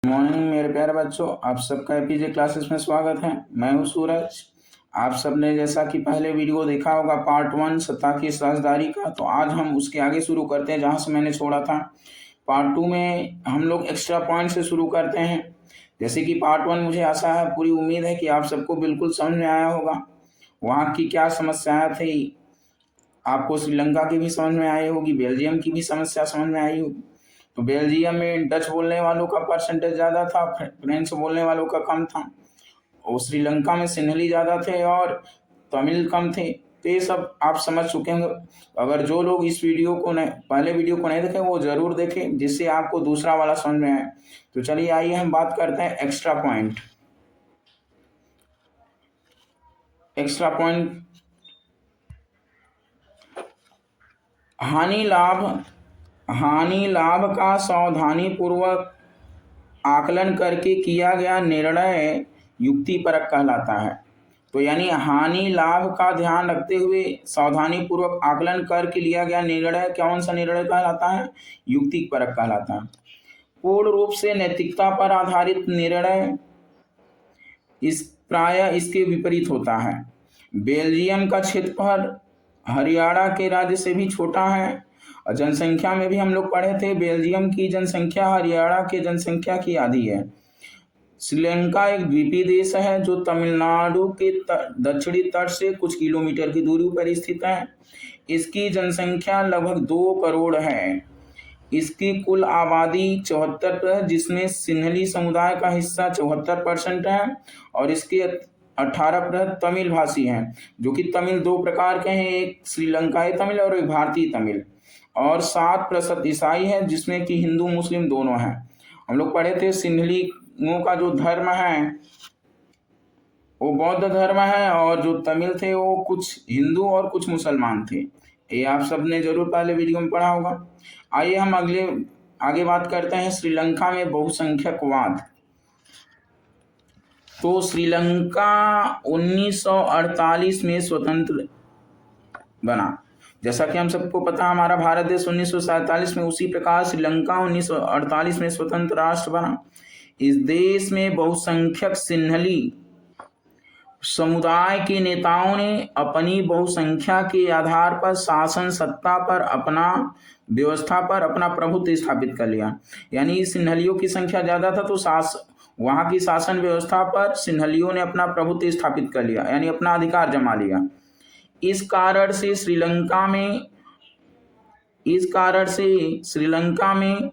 Morning मेरे प्यारे बच्चों, आप सबका एपीजे क्लासेस में स्वागत है। मैं हूँ सूरज। आप सबने जैसा कि पहले वीडियो देखा होगा पार्ट 1 सत्ता की साझेदारी का, तो आज हम उसके आगे शुरू करते हैं जहाँ से मैंने छोड़ा था। पार्ट 2 में हम लोग एक्स्ट्रा पॉइंट से शुरू करते हैं। जैसे कि पार्ट 1 मुझे आशा है, पूरी उम्मीद है कि आप सबको बिल्कुल समझ में आया होगा। वहाँ की क्या समस्याएं थी, आपको श्रीलंका की भी समझ में आई होगी, बेल्जियम की भी समस्या समझ में आई होगी। तो बेल्जियम में डच बोलने वालों का परसेंटेज ज़्यादा था, फ्रेंच बोलने वालों का कम था। और श्रीलंका में सिंहली ज़्यादा थे और तमिल कम थे। तो ये सब आप समझ चुके होंगे। अगर जो लोग इस वीडियो को नहीं, पहले वीडियो को नहीं देखे, वो ज़रूर देखें, जिससे आपको दूसरा वाला समझ में आए। तो चलिए आइए हम बात करते हैं एक्स्ट्रा पॉइंट। एक्स्ट्रा पॉइंट हानि लाभ का सावधानी पूर्वक आकलन करके किया गया निर्णय युक्तिपरक कहलाता है। तो यानी हानि लाभ का ध्यान रखते हुए सावधानी पूर्वक आकलन करके लिया गया निर्णय कौन सा निर्णय कहलाता है? युक्तिपरक कहलाता है। पूर्ण रूप से नैतिकता पर आधारित निर्णय प्रायः इसके विपरीत होता है। बेल्जियम का क्षेत्रफल हरियाणा के राज्य से भी छोटा है और जनसंख्या में भी हम लोग पढ़े थे, बेल्जियम की जनसंख्या हरियाणा के जनसंख्या की आधी है। श्रीलंका एक द्वीपीय देश है जो तमिलनाडु के दक्षिणी तट से कुछ किलोमीटर की दूरी पर स्थित है। इसकी जनसंख्या लगभग 2 करोड़ है। इसकी कुल आबादी 74%, जिसमें सिंहली समुदाय का हिस्सा 74% है और इसके 18% तमिल भाषी हैं, जो कि तमिल 2 प्रकार के हैं, एक श्रीलंकाई तमिल और एक भारतीय तमिल। और 7% ईसाई है, जिसमें कि हिंदू मुस्लिम दोनों हैं। हम लोग पढ़े थे सिंहलियों का जो धर्म है वो बौद्ध धर्म है और जो तमिल थे वो कुछ हिंदू और कुछ मुसलमान थे। ये आप सबने जरूर पहले वीडियो में पढ़ा होगा। आइए हम आगे बात करते हैं श्रीलंका में बहुसंख्यकवाद। तो श्रीलंका 1948 में स्वतंत्र बना। जैसा कि हम सबको पता, हमारा भारत देश 1947 में, उसी प्रकार श्रीलंका 1948 में स्वतंत्र राष्ट्र बना। इस देश में बहुसंख्यक सिंहली समुदाय के नेताओं ने अपनी बहुसंख्या के आधार पर शासन सत्ता पर व्यवस्था पर अपना प्रभुत्व स्थापित कर लिया। यानी सिंहलियों की संख्या ज़्यादा था, तो वहाँ की शासन व्यवस्था पर सिंहलियों ने अपना प्रभुत्व स्थापित कर लिया, यानी अपना अधिकार जमा लिया। इस कारण से श्रीलंका में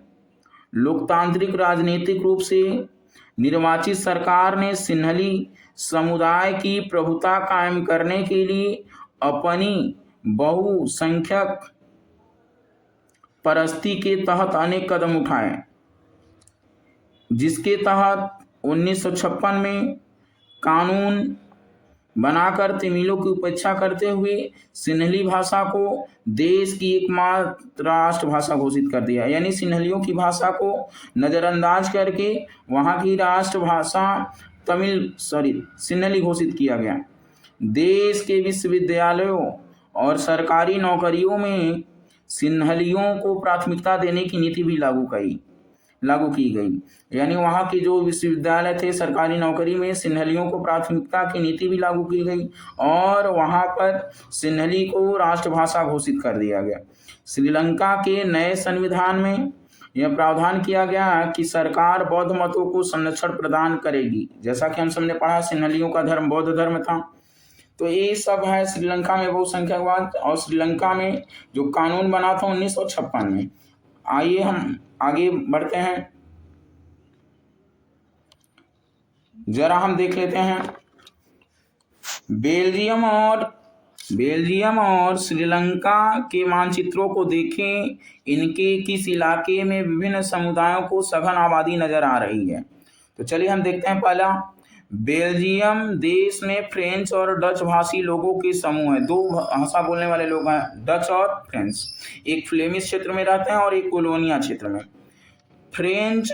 लोकतांत्रिक राजनीतिक रूप से निर्वाचित सरकार ने सिंहली समुदाय की प्रभुता कायम करने के लिए अपनी बहुसंख्यक परस्ती के तहत अनेक कदम उठाए, जिसके तहत 1956 में कानून बनाकर तमिलों की उपेक्षा करते हुए सिंहली भाषा को देश की एकमात्र राष्ट्रभाषा घोषित कर दिया। यानी सिंहलियों की भाषा को नज़रअंदाज करके वहाँ की राष्ट्रभाषा सिंहली घोषित किया गया। देश के विश्वविद्यालयों और सरकारी नौकरियों में सिंहलियों को प्राथमिकता देने की नीति भी लागू की गई। यानी वहाँ के जो विश्वविद्यालय थे, सरकारी नौकरी में सिंहलियों को प्राथमिकता की नीति भी लागू की गई और वहाँ पर सिंहली को राष्ट्रभाषा घोषित कर दिया गया। श्रीलंका के नए संविधान में यह प्रावधान किया गया कि सरकार बौद्ध मतों को संरक्षण प्रदान करेगी। जैसा कि हम सबने पढ़ा, सिंहलियों का धर्म बौद्ध धर्म था। तो ये सब है श्रीलंका में बहुसंख्यकवाद और श्रीलंका में जो कानून बना था 1956 में। आइए हम आगे बढ़ते हैं, जरा हम देख लेते हैं बेल्जियम और श्रीलंका के मानचित्रों को देखें। इनके किस इलाके में विभिन्न समुदायों को सघन आबादी नजर आ रही है। तो चलिए हम देखते हैं। पहला, बेल्जियम देश में फ्रेंच और डच भाषी लोगों के समूह है। 2 भाषा बोलने वाले लोग हैं, डच और फ्रेंच। एक फ्लेमिश क्षेत्र में रहते हैं और एक कोलोनिया क्षेत्र में। फ्रेंच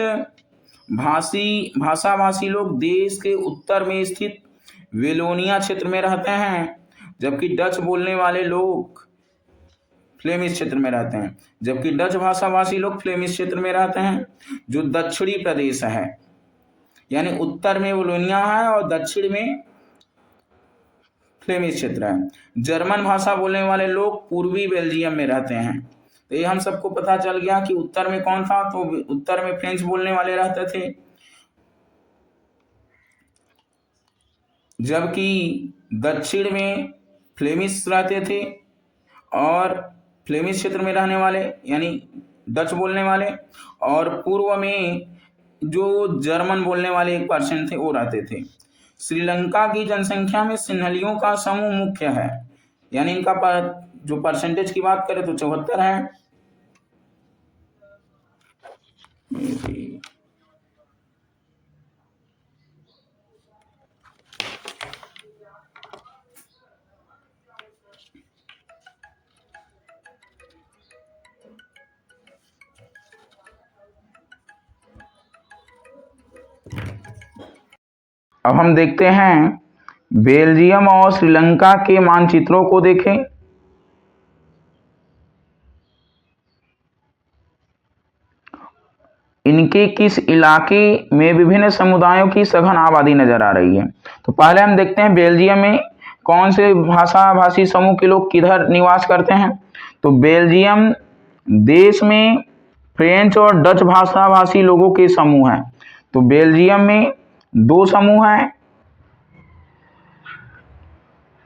भाषी लोग देश के उत्तर में स्थित वेलोनिया क्षेत्र में रहते हैं, जबकि डच बोलने वाले लोग फ्लेमिश क्षेत्र में रहते हैं, जबकि डच भाषाभाषी लोग फ्लेमिश क्षेत्र में रहते हैं, जो दक्षिणी प्रदेश है, यानी उत्तर में वलोनिया है और दक्षिण में फ्लेमिश क्षेत्र है। जर्मन भाषा बोलने वाले लोग पूर्वी बेल्जियम में रहते हैं। तो ये हम सबको पता चल गया कि उत्तर में कौन था, तो उत्तर में फ्रेंच बोलने वाले रहते थे, जबकि दक्षिण में फ्लेमिश रहते थे और फ्लेमिश क्षेत्र में रहने वाले यानी डच बोलने वाले, और पूर्व में जो जर्मन बोलने वाले 1% थे वो रहते थे। श्रीलंका की जनसंख्या में सिन्हलियों का समूह मुख्य है, यानी इनका जो परसेंटेज की बात करें तो 74 है। अब हम देखते हैं बेल्जियम और श्रीलंका के मानचित्रों को देखें। इनके किस इलाके में विभिन्न समुदायों की सघन आबादी नजर आ रही है। तो पहले हम देखते हैं बेल्जियम में कौन से भाषाभाषी समूह के लोग किधर निवास करते हैं। तो बेल्जियम देश में फ्रेंच और डच भाषाभाषी लोगों के समूह हैं। तो बेल्जियम में 2 समूह हैं,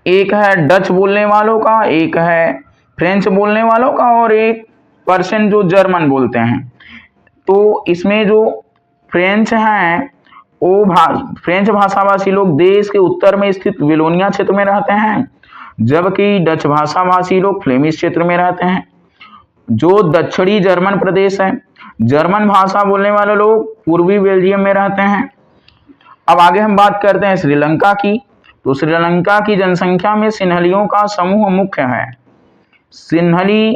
एक है डच बोलने वालों का, एक है फ्रेंच बोलने वालों का, और 1% जो जर्मन बोलते हैं। तो इसमें जो फ्रेंच हैं वो फ्रेंच भाषाभाषी लोग देश के उत्तर में स्थित वेलोनिया क्षेत्र में रहते हैं, जबकि डच भाषाभाषी लोग फ्लेमिश क्षेत्र में रहते हैं, जो दक्षिणी जर्मन प्रदेश है। जर्मन भाषा बोलने वाले लोग पूर्वी बेल्जियम में रहते हैं। अब आगे हम बात करते हैं श्रीलंका की। तो श्रीलंका की जनसंख्या में सिन्हलियों का समूह मुख्य है। सिन्हली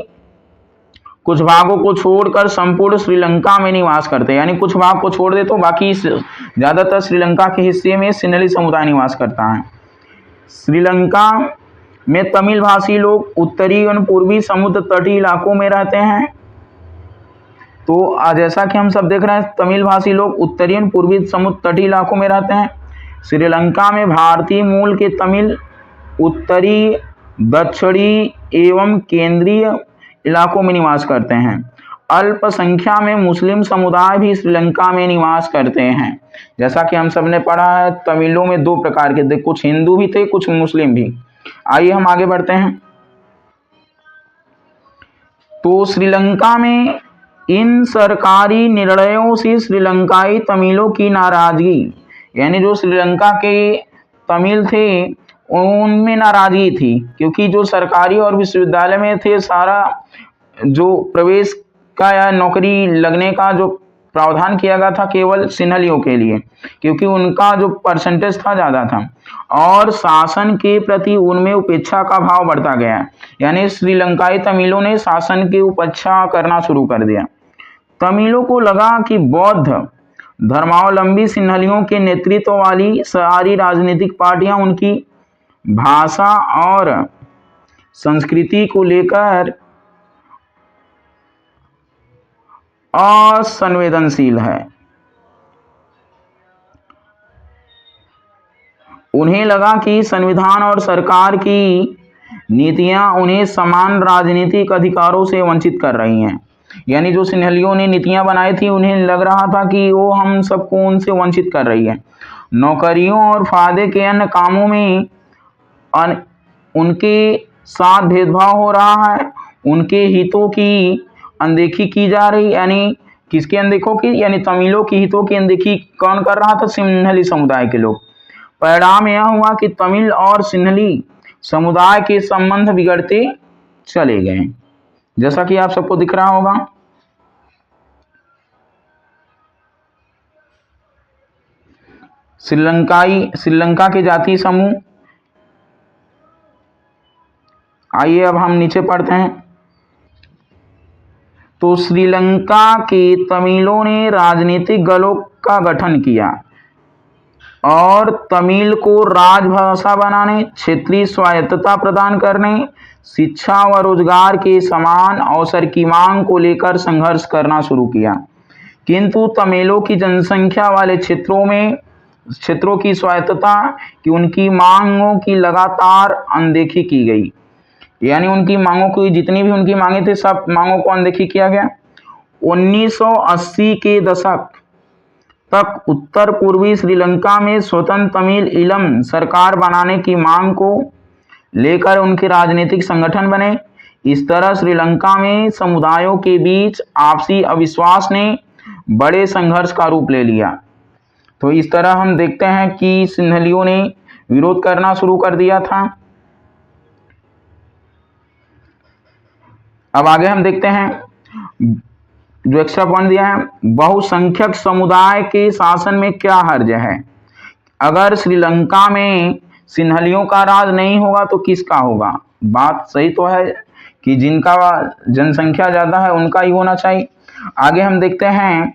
कुछ भागों को छोड़कर संपूर्ण श्रीलंका में निवास करते हैं, यानी कुछ भाग को छोड़ दे तो बाकी ज्यादातर श्रीलंका के हिस्से में सिन्हली समुदाय निवास करता है। श्रीलंका में तमिल भाषी लोग उत्तरी और पूर्वी समुद्र तटीय इलाकों में रहते हैं। तो जैसा कि हम सब देख रहे हैं, तमिल भाषी लोग उत्तरी और पूर्वी समुद्र तटीय इलाकों में रहते हैं। श्रीलंका में भारतीय मूल के तमिल उत्तरी, दक्षिणी एवं केंद्रीय इलाकों में निवास करते हैं। अल्प संख्या में मुस्लिम समुदाय भी श्रीलंका में निवास करते हैं। जैसा कि हम सब ने पढ़ा है, तमिलों में 2 प्रकार के थे, कुछ हिंदू भी थे, कुछ मुस्लिम भी। आइए हम आगे बढ़ते हैं। तो श्रीलंका में इन सरकारी निर्णयों से श्रीलंकाई तमिलों की नाराजगी, यानी जो श्रीलंका के तमिल थे उनमें नाराजगी थी, क्योंकि जो सरकारी और विश्वविद्यालय में थे सारा जो प्रवेश का या नौकरी लगने का जो प्रावधान किया गया था केवल सिन्हलियों के लिए, क्योंकि उनका जो परसेंटेज था ज़्यादा था, और शासन के प्रति उनमें उपेक्षा का भाव बढ़ता गया। यानी श्रीलंकाई तमिलों ने शासन की उपेक्षा करना शुरू कर दिया। तमिलों को लगा कि बौद्ध धर्मावलंबी सिन्हलियों के नेतृत्व वाली सारी राजनीतिक पार्टियां उनकी भाषा और संस्कृति को लेकर असंवेदनशील है। उन्हें लगा कि संविधान और सरकार की नीतियां उन्हें समान राजनीतिक अधिकारों से वंचित कर रही हैं। यानी जो सिन्हलियों ने नीतियां बनाई थी उन्हें लग रहा था कि वो हम सबको उनसे वंचित कर रही है। नौकरियों और फायदे के अन्य कामों में उनके साथ भेदभाव हो रहा है, उनके हितों की अनदेखी की जा रही। यानी किसके अनदेखों की? यानी तमिलों की हितों की अनदेखी कौन कर रहा था? सिन्हली समुदाय के लोग। परिणाम यह हुआ कि तमिल और सिन्हली समुदाय के संबंध बिगड़ते चले गए, जैसा कि आप सबको दिख रहा होगा। श्रीलंका के जातीय समूह। आइए अब हम नीचे पढ़ते हैं। तो श्रीलंका के तमिलों ने राजनीतिक दलों का गठन किया और तमिल को राजभाषा बनाने, क्षेत्रीय स्वायत्तता प्रदान करने, शिक्षा व रोजगार के समान अवसर की मांग को लेकर संघर्ष करना शुरू किया, किंतु तमिलों की जनसंख्या वाले क्षेत्रों की स्वायत्तता की उनकी मांगों की लगातार अनदेखी की गई। यानी उनकी मांगों की, जितनी भी उनकी मांगे थे, सब मांगों को अनदेखी किया गया। 1980 के दशक तक उत्तर पूर्वी श्रीलंका में स्वतंत्र तमिल ईलम सरकार बनाने की मांग को लेकर उनके राजनीतिक संगठन बने। इस तरह श्रीलंका में समुदायों के बीच आपसी अविश्वास ने बड़े संघर्ष का रूप ले लिया। तो इस तरह हम देखते हैं कि सिंहलियों ने विरोध करना शुरू कर दिया था। अब आगे हम देखते हैं जो एक्स्ट्रा पॉइंट दिया है, बहुसंख्यक समुदाय के शासन में क्या हर्ज है। अगर श्रीलंका में सिंहलियों का राज नहीं होगा तो किसका होगा। बात सही तो है कि जिनका जनसंख्या ज्यादा है उनका ही होना चाहिए। आगे हम देखते हैं,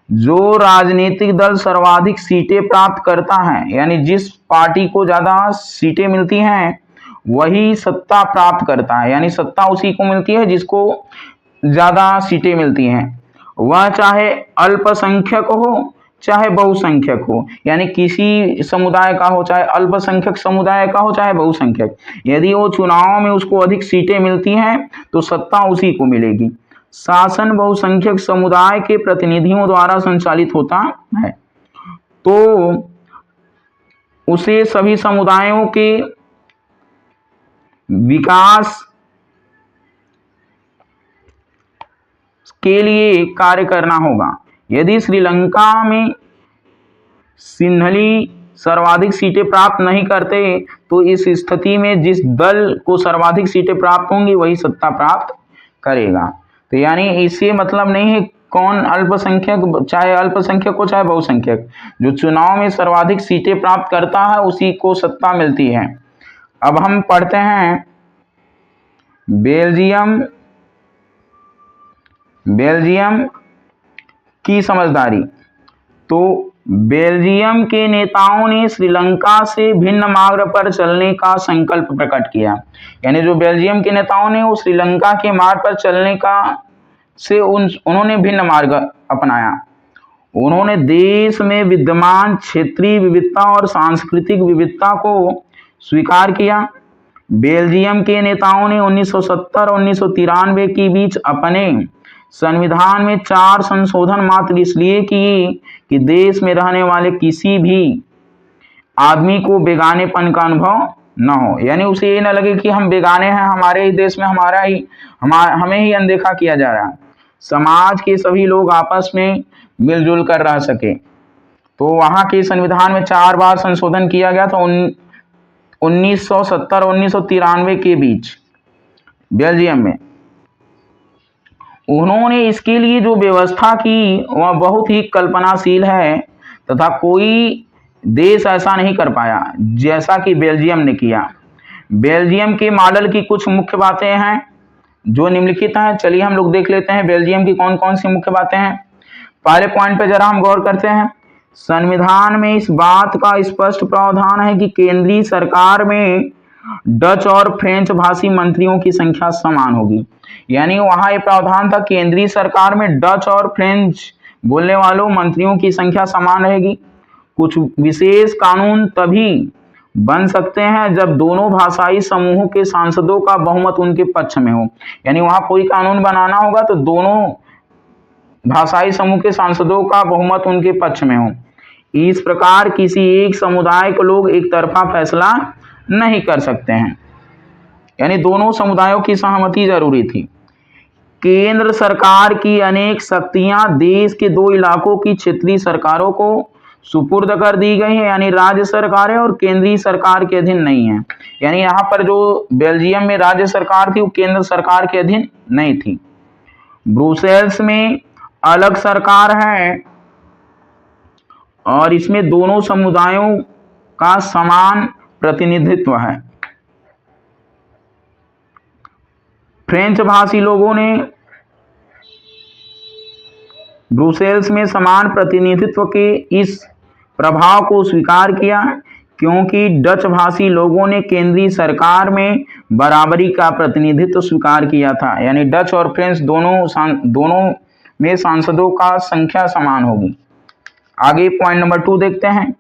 जो राजनीतिक दल सर्वाधिक सीटें प्राप्त करता है, यानी जिस पार्टी को ज्यादा सीटें मिलती हैं वही सत्ता प्राप्त करता है, यानी सत्ता उसी को मिलती है जिसको ज्यादा सीटें मिलती हैं, वह चाहे अल्पसंख्यक हो चाहे बहुसंख्यक हो, यानी किसी समुदाय का हो, चाहे अल्पसंख्यक समुदाय का हो चाहे बहुसंख्यक, यदि वो चुनाव में उसको अधिक सीटें मिलती हैं तो सत्ता उसी को मिलेगी। शासन बहुसंख्यक समुदाय के प्रतिनिधियों द्वारा संचालित होता है, तो उसे सभी समुदायों के विकास के लिए कार्य करना होगा। यदि श्रीलंका में सिंहली सर्वाधिक सीटें प्राप्त नहीं करते तो इस स्थिति में जिस दल को सर्वाधिक सीटें प्राप्त होंगी वही सत्ता प्राप्त करेगा। तो यानी इससे मतलब नहीं है कौन अल्पसंख्यक, चाहे अल्पसंख्यक हो चाहे बहुसंख्यक, जो चुनाव में सर्वाधिक सीटें प्राप्त करता है उसी को सत्ता मिलती है। अब हम पढ़ते हैं बेल्जियम की समझदारी। तो बेल्जियम के नेताओं ने श्रीलंका से भिन्न मार्ग पर चलने का संकल्प प्रकट किया, यानी जो बेल्जियम के नेताओं ने वो श्रीलंका के मार्ग पर चलने का उन्होंने भिन्न मार्ग अपनाया। उन्होंने देश में विद्यमान क्षेत्रीय विविधता और सांस्कृतिक विविधता को स्वीकार किया। बेल्जियम के नेताओं ने 1970 और 1993 के बीच अपने संविधान में 4 संशोधन मात्र इसलिए किए कि देश में रहने वाले किसी भी आदमी को बेगानेपन का अनुभव न हो, यानी उसे ये न लगे कि हम बेगाने हैं, हमारे ही देश में हमें ही अनदेखा किया जा रहा है। समाज के सभी लोग आपस में मिलजुल कर रह सके। तो वहां के संविधान में 4 बार संशोधन किया गया था 1970 और 1993 के बीच बेल्जियम में। उन्होंने इसके लिए जो व्यवस्था की वह बहुत ही कल्पनाशील है तथा कोई देश ऐसा नहीं कर पाया जैसा कि बेल्जियम ने किया। बेल्जियम के मॉडल की कुछ मुख्य बातें हैं जो निम्नलिखित हैं। चलिए हम लोग देख लेते हैं बेल्जियम की कौन कौन सी मुख्य बातें हैं। पहले पॉइंट पे जरा हम गौर करते हैं। संविधान में इस बात का स्पष्ट प्रावधान है कि केंद्रीय सरकार में डच और फ्रेंच भाषी मंत्रियों की संख्या समान होगी, यानी वहां ये प्रावधान था केंद्रीय सरकार में डच और फ्रेंच बोलने वालों मंत्रियों की संख्या समान रहेगी। कुछ विशेष कानून तभी बन सकते हैं जब दोनों भाषाई समूहों के सांसदों का बहुमत उनके पक्ष में हो, यानी वहां कोई कानून बनाना होगा तो दोनों भाषाई समूह के सांसदों का बहुमत उनके पक्ष में हो। इस प्रकार किसी एक समुदाय के लोग एक तरफा फैसला नहीं कर सकते हैं, यानी दोनों समुदायों की सहमति जरूरी थी। केंद्र सरकार की अनेक शक्तियां देश के 2 इलाकों की क्षेत्रीय सरकारों को सुपुर्द कर दी गई है, यानी राज्य सरकारें और केंद्रीय सरकार के अधीन नहीं है। यानी यहाँ पर जो बेल्जियम में राज्य सरकार थी वो केंद्र सरकार के अधीन नहीं थी। ब्रुसेल्स में अलग सरकार है और इसमें दोनों समुदायों का समान प्रतिनिधित्व है। फ्रेंच भाषी लोगों ने ब्रुसेल्स में समान प्रतिनिधित्व के इस प्रभाव को स्वीकार किया। क्योंकि डच भाषी लोगों ने केंद्रीय सरकार में बराबरी का प्रतिनिधित्व स्वीकार किया था, यानी डच और फ्रेंच दोनों में सांसदों का संख्या समान होगी। आगे पॉइंट नंबर 2 देखते हैं।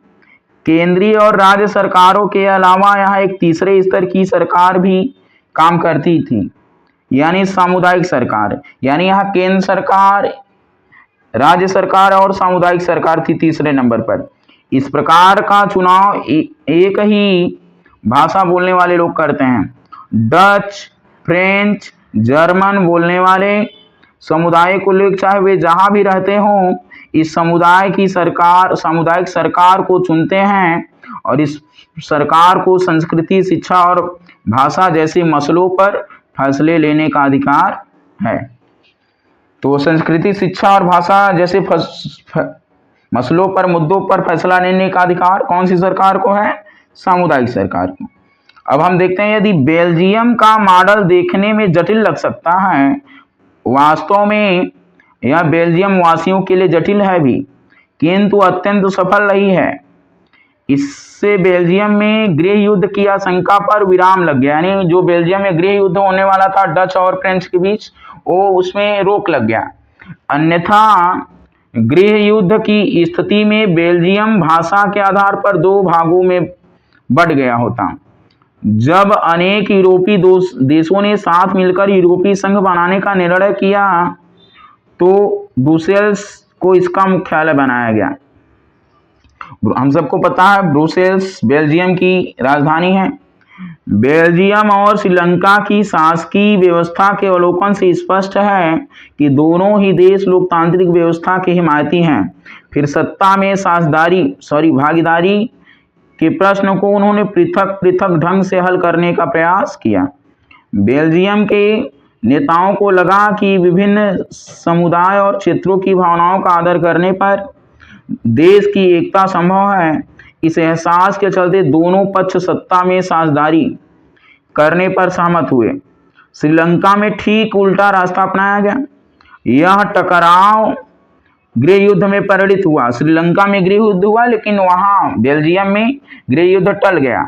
केंद्रीय और राज्य सरकारों के अलावा यहाँ एक तीसरे स्तर की सरकार भी काम करती थी, यानी सामुदायिक सरकार। यानी यहाँ केंद्र सरकार, राज्य सरकार और सामुदायिक सरकार थी तीसरे नंबर पर। इस प्रकार का चुनाव एक ही भाषा बोलने वाले लोग करते हैं। डच, फ्रेंच, जर्मन बोलने वाले समुदाय को लोग, चाहे वे जहां भी रहते हों, इस समुदाय की सरकार, सामुदायिक सरकार को चुनते हैं और इस सरकार को संस्कृति, शिक्षा और भाषा जैसे मसलों पर फैसले लेने का अधिकार है। तो संस्कृति, शिक्षा और भाषा जैसे मसलों पर, मुद्दों पर फैसला लेने का अधिकार कौन सी सरकार को है? सामुदायिक सरकार को। अब हम देखते हैं, यदि बेल्जियम का मॉडल देखने में जटिल लग सकता है, वास्तव में यह बेल्जियम वासियों के लिए जटिल है भी, किंतु अत्यंत सफल रही है। इससे बेल्जियम में गृह युद्ध की आशंका पर विराम लग गया, यानी जो बेल्जियम में गृह युद्ध होने वाला था डच और फ्रेंच के बीच, वो उसमें रोक लग गया। अन्यथा गृह युद्ध की स्थिति में बेल्जियम भाषा के आधार पर 2 भागों में बट गया होता। जब अनेक यूरोपीय देशों ने साथ मिलकर यूरोपीय संघ बनाने का निर्णय किया तो ब्रुसेल्स को इसका मुख्यालय बनाया गया। हम सबको पता है ब्रुसेल्स बेल्जियम की राजधानी है। बेल्जियम और श्रीलंका की शासकीय व्यवस्था के अवलोकन से स्पष्ट है कि दोनों ही देश लोकतांत्रिक व्यवस्था के हिमायती हैं। फिर सत्ता में भागीदारी के प्रश्न को उन्होंने पृथक पृथक ढंग से हल करने का प्रयास किया। बेल्जियम के नेताओं को लगा कि विभिन्न समुदाय और क्षेत्रों की भावनाओं का आदर करने पर देश की एकता संभव है। इस एहसास के चलते दोनों पक्ष सत्ता में साझेदारी करने पर सहमत हुए। श्रीलंका में ठीक उल्टा रास्ता अपनाया गया। यह टकराव गृह युद्ध में परिणित हुआ। श्रीलंका में गृह युद्ध हुआ, लेकिन वहां बेल्जियम में गृह युद्ध टल गया।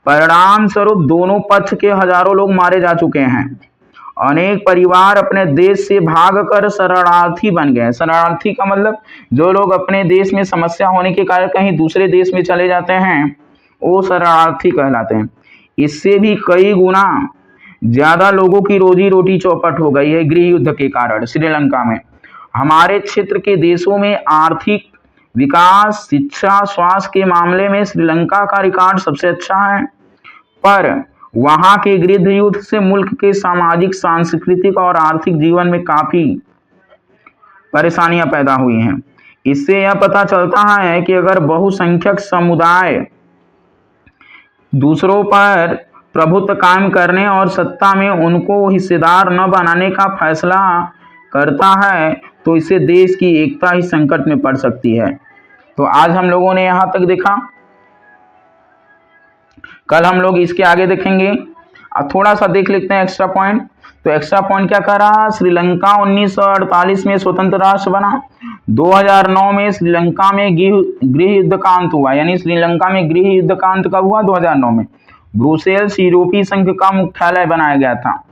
परिणाम स्वरूप दोनों पक्ष के हजारों लोग मारे जा चुके हैं। अनेक परिवार अपने देश से भागकर शरणार्थी बन गए। शरणार्थी का मतलब जो लोग अपने देश में समस्या होने के कारण कहीं दूसरे देश में चले जाते हैं, वो शरणार्थी कहलाते हैं। इससे भी कई गुना ज्यादा लोगों की रोजी रोटी चौपट हो गई है गृह युद्ध के कारण श्रीलंका में। हमारे क्षेत्र के देशों में आर्थिक विकास, शिक्षा, स्वास्थ्य के मामले में श्रीलंका का रिकॉर्ड सबसे अच्छा है, पर वहां के गृह युद्ध से मुल्क के सामाजिक, सांस्कृतिक और आर्थिक जीवन में काफी परेशानियां पैदा हुई हैं। इससे यह पता चलता है कि अगर बहुसंख्यक समुदाय दूसरों पर प्रभुत्व कायम करने और सत्ता में उनको हिस्सेदार न बनाने का फैसला करता है तो इससे देश की एकता ही संकट में पड़ सकती है। तो आज हम लोगों ने यहां तक देखा, कल हम लोग इसके आगे देखेंगे। अब थोड़ा सा देख लेते हैं एक्स्ट्रा पॉइंट। तो एक्स्ट्रा पॉइंट क्या कर रहा? श्रीलंका 1948 में स्वतंत्र राष्ट्र बना। 2009 में श्रीलंका में गृह युद्ध का अंत हुआ, यानी श्रीलंका में गृह युद्ध का अंत कब हुआ? 2009 में। ब्रुसेल्स यूरोपीय संघ का मुख्यालय बनाया गया था।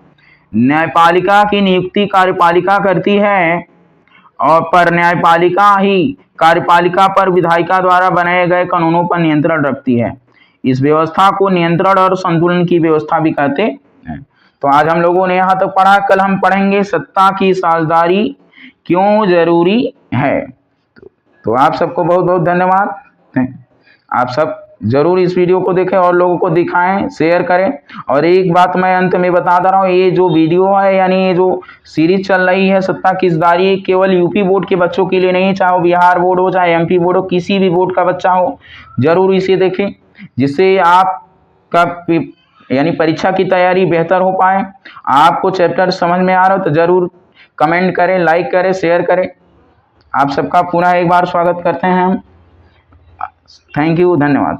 न्यायपालिका की नियुक्ति कार्यपालिका करती है और पर न्यायपालिका ही कार्यपालिका पर विधायिका द्वारा बनाए गए कानूनों पर नियंत्रण रखती है। इस व्यवस्था को नियंत्रण और संतुलन की व्यवस्था भी कहते हैं। तो आज हम लोगों ने यहाँ तक पढ़ा। कल हम पढ़ेंगे सत्ता की साझेदारी क्यों जरूरी है। तो आप सबको बहुत बहुत धन्यवाद। आप सब जरूर इस वीडियो को देखें और लोगों को दिखाएं, शेयर करें। और एक बात मैं अंत में बता दे रहा हूँ, ये जो वीडियो है, यानी ये जो सीरीज चल रही है सत्ता की साझेदारी, केवल यूपी बोर्ड के बच्चों के लिए नहीं, चाहे बिहार बोर्ड हो, चाहे एमपी बोर्ड हो, किसी भी बोर्ड का बच्चा हो, जरूर इसे देखें, जिससे आपका यानी परीक्षा की तैयारी बेहतर हो पाए। आपको चैप्टर समझ में आ रहा हो तो जरूर कमेंट करें, लाइक करें, शेयर करें। आप सबका पुनः एक बार स्वागत करते हैं हम। थैंक यू, धन्यवाद।